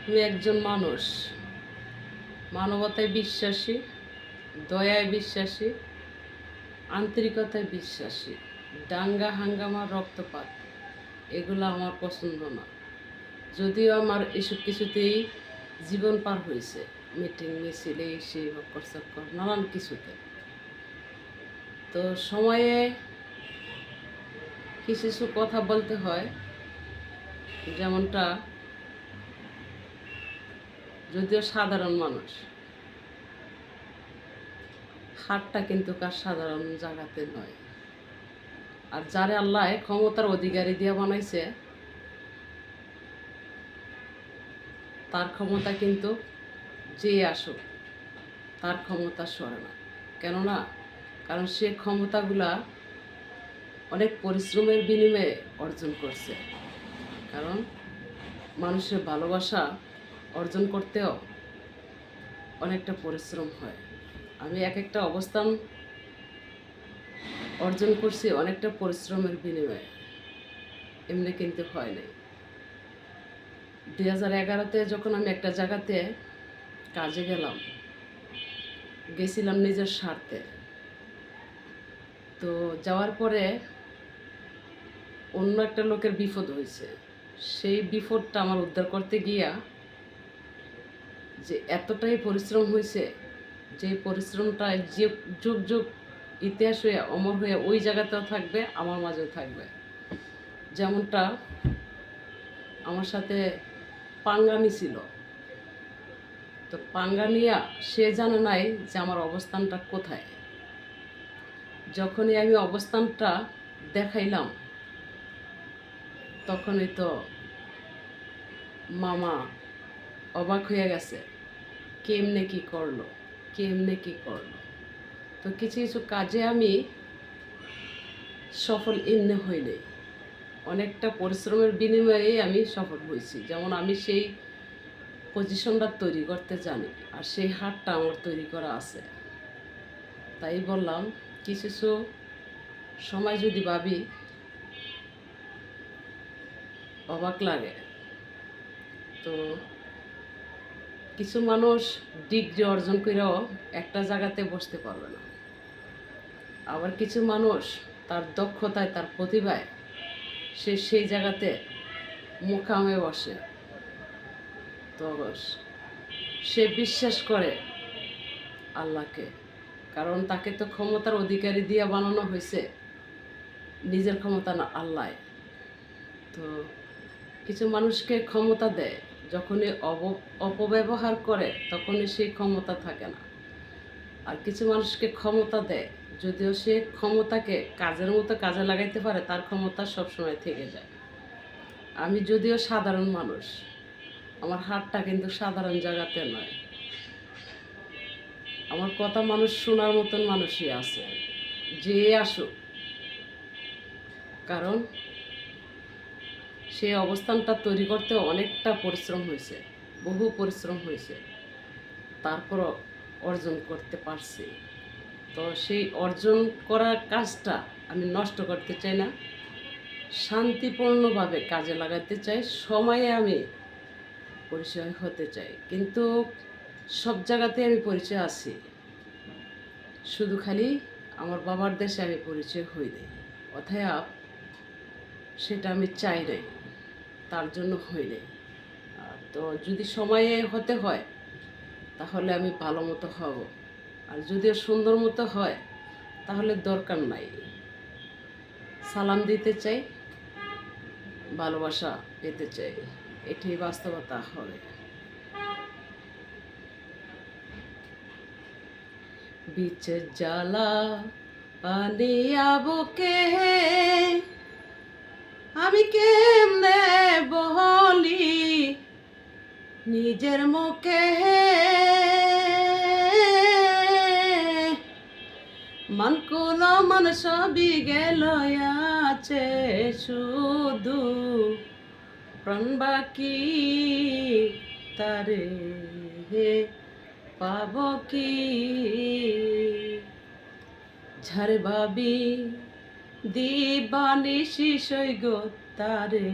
আমি একজন মানুষ, মানবতায় বিশ্বাসী, দয়ায় বিশ্বাসী, আন্তরিকতায় বিশ্বাসী। দাঙ্গা হাঙ্গামা রক্তপাত এগুলো আমার পছন্দ না। যদিও আমার এসব কিছুতেই জীবন পার হয়েছে, মিটিং মিছিল এই সেই হক্কর চক্কর নানান কিছুতে। তো সময়ে কিছু কিছু কথা বলতে হয়, যেমনটা যদিও সাধারণ মানুষ, হাতটা কিন্তু কার সাধারণ জায়গাতে নয়। আর যারে আল্লাহ ক্ষমতার অধিকারী দিয়ে বানাইছে, তার ক্ষমতা কিন্তু যে আসুক তার ক্ষমতা সরে না। কেননা কারণ সে ক্ষমতাগুলা অনেক পরিশ্রমের বিনিময়ে অর্জন করছে। কারণ মানুষের ভালোবাসা অর্জন করতেও অনেকটা পরিশ্রম হয়। আমি এক একটা অবস্থান অর্জন করছি অনেকটা পরিশ্রমের বিনিময়ে, এমনি কিন্তু হয় নাই। 2011-তে যখন আমি একটা জায়গাতে কাজে গেছিলাম নিজের স্বার্থে। তো যাওয়ার পরে অন্য একটা লোকের বিপদ হয়েছে। সেই বিপদটা আমার উদ্ধার করতে গিয়া যে এতটাই পরিশ্রম হয়েছে, যে পরিশ্রমটা যে যুগ যুগ ইতিহাস হয়ে অমর হয়ে ওই জায়গাতেও থাকবে, আমার মাঝেও থাকবে। যেমনটা আমার সাথে পাঙ্গানি ছিল, তো পাঙ্গানিয়া সে জানে নাই যে আমার অবস্থানটা কোথায়। যখনই আমি অবস্থানটা দেখাইলাম, তখনই তো মামা অবাক হয়ে গেছে, কেমনে কি করলো, কেমনে কি করলো। তো কিছু কিছু কাজে আমি সফল এমনি হইলে, অনেকটা পরিশ্রমের বিনিময়ে আমি সফল হয়েছি। যেমন আমি সেই পজিশনটা তৈরি করতে জানি, আর সেই হাতটা আমার তৈরি করা আছে। তাই বললাম, কিছু কিছু সময় যদি ভাবি অবাক লাগে। তো কিছু মানুষ ডিগ্রি অর্জন করেও একটা জায়গাতে বসতে পারবে না। আবার কিছু মানুষ তার দক্ষতায়, তার প্রতিভায় সে সেই জায়গাতে মুকামে বসে। তো সে বিশ্বাস করে আল্লাহকে, কারণ তাকে তো ক্ষমতার অধিকারী দিয়ে বানানো হয়েছে, নিজের ক্ষমতা না, আল্লাহ। তো কিছু মানুষকে ক্ষমতা দেয়, যখনই অপব্যবহার করে তখনই সেই ক্ষমতা থাকে না। আর কিছু মানুষকে ক্ষমতা দেয়, যদিও সে ক্ষমতাকে কাজের মতো কাজে লাগাইতে পারে, তার ক্ষমতা সবসময় থেকে যায়। আমি যদিও সাধারণ মানুষ, আমার হাতটা কিন্তু সাধারণ জায়গাতে নয়। আমার কথা মানুষ শোনার মতন মানুষই আছে, যে আসুক। কারণ সেই অবস্থানটা তৈরি করতে অনেকটা পরিশ্রম হয়েছে, বহু পরিশ্রম হয়েছে, তারপরও অর্জন করতে পারছি। তো সেই অর্জন করার কাজটা আমি নষ্ট করতে চাই না, শান্তিপূর্ণভাবে কাজে লাগাতে চাই, সময়ে আমি পরিচয় হতে চাই। কিন্তু সব জায়গাতে আমি পরিচয় আছি, শুধু খালি আমার বাবার দেশে আমি পরিচয় হই নাই। অতএব সেটা আমি চাই নাই, তার জন্য হই নাই। তো যদি সময়ে হতে হয় তাহলে আমি ভালো মতো হব, আর যদি সুন্দর মতো হয় তাহলে দরকার নাই। সালাম দিতে চাই, ভালোবাসা পেতে চাই, এটি বাস্তবতা হবে। বিচের জ্বালা পানিয়া বুকে আমি কেমনে বলি নিজের মুখে, মনকুল মন সবই গেল আছে শুধু প্রাণ বাকি তারে পাব কি। ঝাড়ে ভাবি দিবানিশি সৈগ তারে।